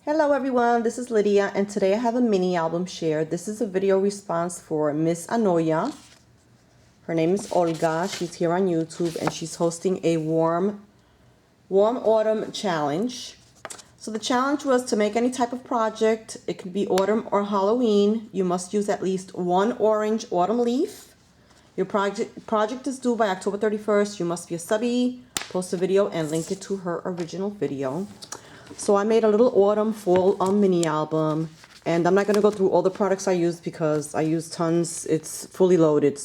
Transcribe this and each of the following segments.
Hello everyone, this is Lydia and today I have a mini album share. This is a video response for Miss Anoya. Her name is Olga. She's here on YouTube and she's hosting a warm autumn challenge. So the challenge was to make any type of project. It could be autumn or Halloween. You must use at least one orange autumn leaf. Your project is due by October 31st. You must be a subby, post a video and link it to her original video. So I made a little autumn fall mini album, and I'm not going to go through all the products I used because I used tons. It's fully loaded.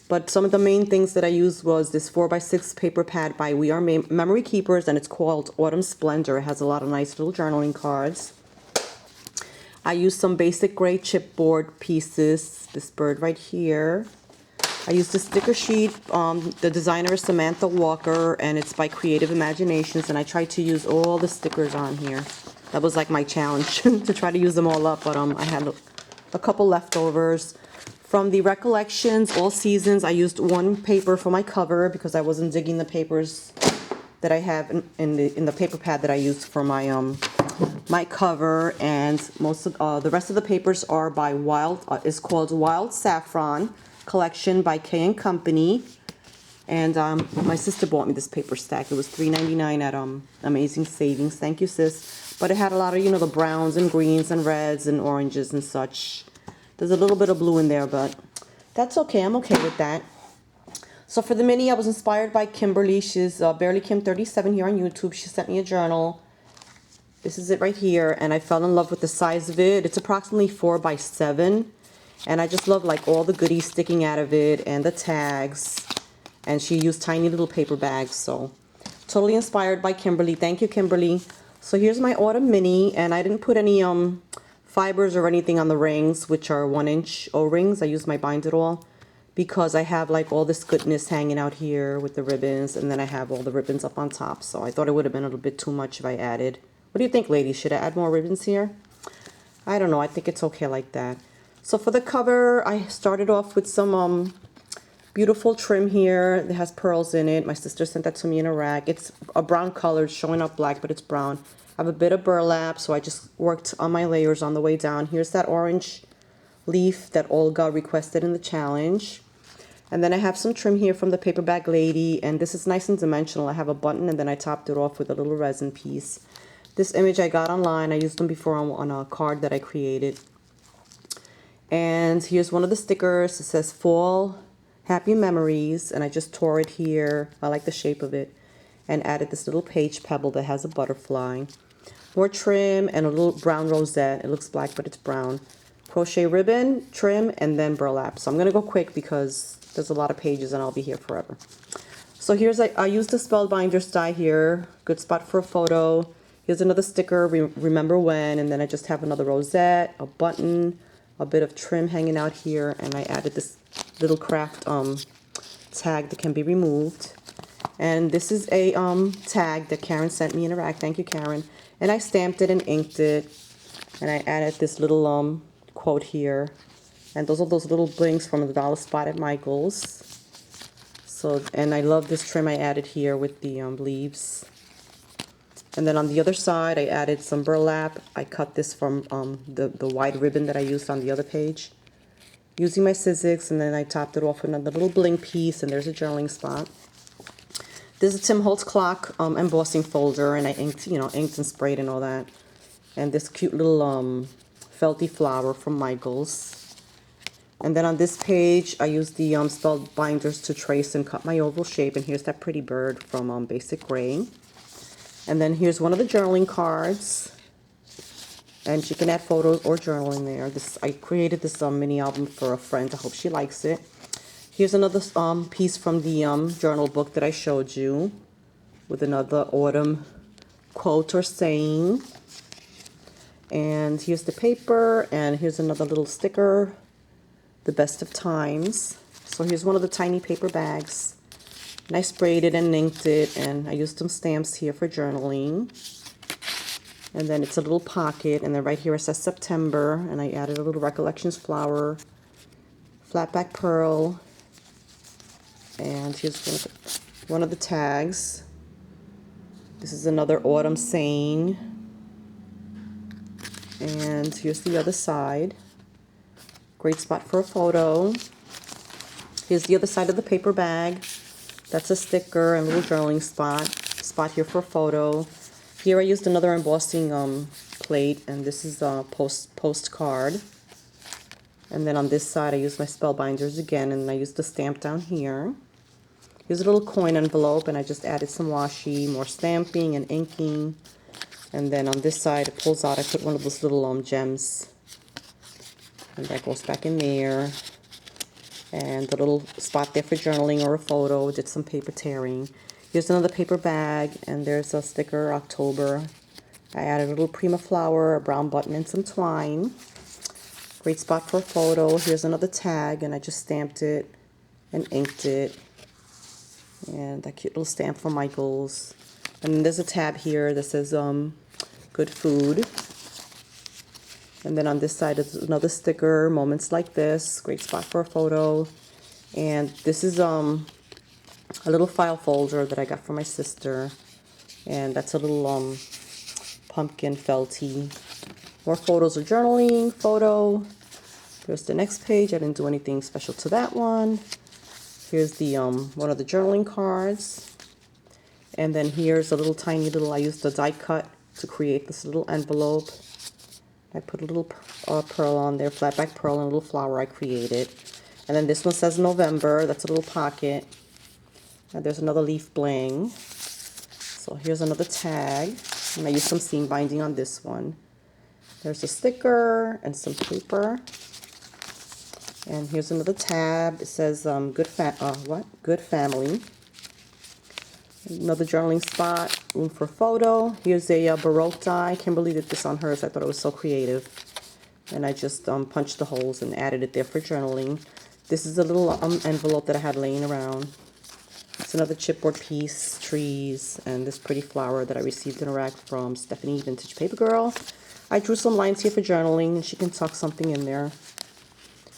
But some of the main things that I used was this 4x6 paper pad by We Are Memory Keepers, and it's called Autumn Splendor. It has a lot of nice little journaling cards. I used some basic gray chipboard pieces, this bird right here. I used a sticker sheet. The designer is Samantha Walker, and it's by Creative Imaginations, and I tried to use all the stickers on here. That was like my challenge to try to use them all up, but I had a couple leftovers. From the Recollections All Seasons, I used one paper for my cover because I wasn't digging the papers that I have in the paper pad that I used for my my cover, and most of the rest of the papers are by it's called Wild Saffron Collection by K & Company, and my sister bought me this paper stack. It was $3.99 at Amazing Savings. Thank you, sis. But it had a lot of, you know, the browns and greens and reds and oranges and such. There's a little bit of blue in there, but that's okay. I'm okay with that. So for the mini, I was inspired by Kimberly. She's Barely Kim 37 here on YouTube. She sent me a journal. This is it right here, and I fell in love with the size of it. It's approximately 4x7. And I just love like all the goodies sticking out of it and the tags. And she used tiny little paper bags. So totally inspired by Kimberly. Thank you, Kimberly. So here's my autumn mini. And I didn't put any fibers or anything on the rings, which are 1-inch O-rings. I used my Bind It All because I have like all this goodness hanging out here with the ribbons. And then I have all the ribbons up on top. So I thought it would have been a little bit too much if I added. What do you think, ladies? Should I add more ribbons here? I don't know. I think it's okay like that. So for the cover, I started off with some beautiful trim here that has pearls in it. My sister sent that to me in a rack. It's a brown color, it's showing up black, but it's brown. I have a bit of burlap, so I just worked on my layers on the way down. Here's that orange leaf that Olga requested in the challenge. And then I have some trim here from the Paper Bag Lady, and this is nice and dimensional. I have a button, and then I topped it off with a little resin piece. This image I got online. I used them before on a card that I created. And here's one of the stickers. It says Fall Happy Memories, and I just tore it here. I like the shape of it, and added this little page pebble that has a butterfly. More trim and a little brown rosette. It looks black, but it's brown. Crochet ribbon, trim, and then burlap. So I'm going to go quick because there's a lot of pages and I'll be here forever. So here's, I used the Spellbinders die here. Good spot for a photo. Here's another sticker, Remember When, and then I just have another rosette, a button, a bit of trim hanging out here, and I added this little craft tag that can be removed. And this is a tag that Karen sent me in a rack. Thank you, Karen. And I stamped it and inked it, and I added this little quote here. And those are those little blings from the dollar spot at Michael's. So, and I love this trim I added here with the leaves. And then on the other side, I added some burlap. I cut this from the wide ribbon that I used on the other page, using my scissors, and then I topped it off with another little bling piece, and there's a journaling spot. This is Tim Holtz clock embossing folder, and I inked and sprayed and all that. And this cute little felty flower from Michael's. And then on this page, I used the Spellbinders to trace and cut my oval shape, and here's that pretty bird from Basic Gray. And then here's one of the journaling cards, and you can add photos or journal in there. I created this mini album for a friend. I hope she likes it. Here's another piece from the journal book that I showed you with another autumn quote or saying. And here's the paper, and here's another little sticker, The Best of Times. So here's one of the tiny paper bags. And I sprayed it and inked it, and I used some stamps here for journaling. And then it's a little pocket, and then right here it says September, and I added a little Recollections flower, flat back pearl, and here's one of the tags. This is another autumn saying. And here's the other side. Great spot for a photo. Here's the other side of the paper bag. That's a sticker and little journaling spot here for a photo. Here I used another embossing plate, and this is a postcard. And then on this side I used my spellbinders again, and I used the stamp down here. Here's a little coin envelope, and I just added some washi, more stamping and inking. And then on this side it pulls out, I put one of those little gems, and that goes back in there. And a little spot there for journaling or a photo. Did some paper tearing. Here's another paper bag, and there's a sticker, October. I added a little Prima flower, a brown button, and some twine. Great spot for a photo. Here's another tag, and I just stamped it and inked it. And that cute little stamp from Michaels. And then there's a tab here that says good food. And then on this side is another sticker, moments like this. Great spot for a photo. And this is a little file folder that I got from my sister. And that's a little pumpkin felty. More photos of journaling, photo. Here's the next page. I didn't do anything special to that one. Here's the one of the journaling cards. And then here's a little tiny little, I used a die cut to create this little envelope. I put a little pearl on there, flat back pearl, and a little flower I created. And then this one says November. That's a little pocket. And there's another leaf bling. So here's another tag. And I used some seam binding on this one. There's a sticker and some paper. And here's another tab. It says good family. Another journaling spot, room for a photo. Here's a Baroque die. Kimberly did this on hers. I thought it was so creative. And I just punched the holes and added it there for journaling. This is a little envelope that I had laying around. It's another chipboard piece, trees, and this pretty flower that I received in a rack from Stephanie, Vintage Paper Girl. I drew some lines here for journaling, and she can tuck something in there.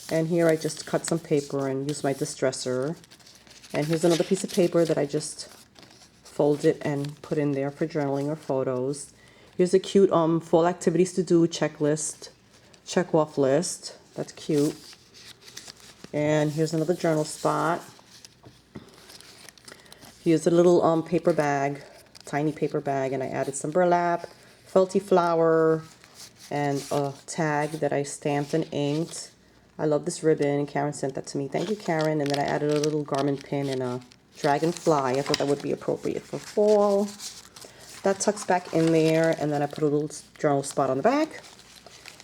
And here I just cut some paper and used my distresser. And here's another piece of paper that I just fold it and put in there for journaling or photos. Here's a cute fall activities to do checklist, check off list. That's cute. And here's another journal spot. Here's a little paper bag, tiny paper bag, and I added some burlap, felty flower, and a tag that I stamped and inked. I love this ribbon. Karen sent that to me. Thank you, Karen. And then I added a little garment pin and a dragonfly. I thought that would be appropriate for fall. That tucks back in there, and then I put a little journal spot on the back.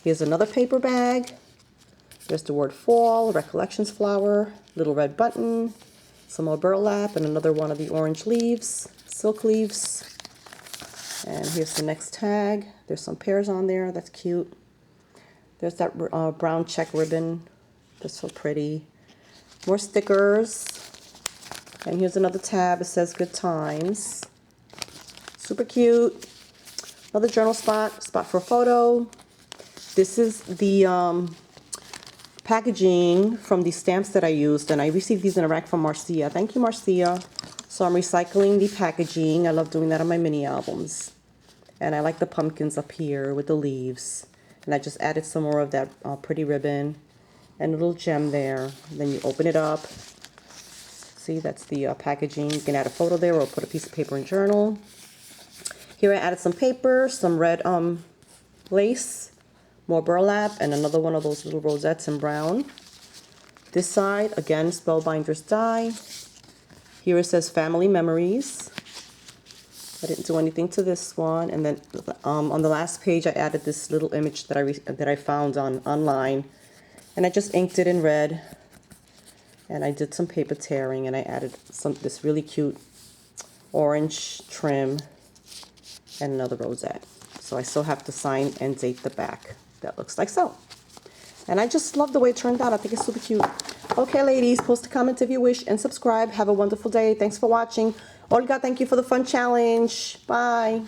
Here's another paper bag. There's the word fall, recollections flower, little red button, some more burlap, and another one of the orange leaves, silk leaves. And here's the next tag. There's some pears on there. That's cute. There's that brown check ribbon. That's so pretty. More stickers. And here's another tab. It says good times. Super cute. Another journal spot for a photo. This is the packaging from the stamps that I used, and I received these in a rack from Marcia. Thank you, Marcia. So I'm recycling the packaging. I love doing that on my mini albums. And I like the pumpkins up here with the leaves. And I just added some more of that pretty ribbon and a little gem there. And then you open it up. See, that's the packaging. You can add a photo there or put a piece of paper in journal. Here I added some paper, some red lace, more burlap, and another one of those little rosettes in brown. This side, again, Spellbinders die. Here it says Family Memories. I didn't do anything to this one. And then on the last page, I added this little image that I found online. And I just inked it in red. And I did some paper tearing, and I added this really cute orange trim and another rosette. So I still have to sign and date the back. That looks like so. And I just love the way it turned out. I think it's super cute. Okay, ladies, post a comment if you wish and subscribe. Have a wonderful day. Thanks for watching. Olga, thank you for the fun challenge. Bye.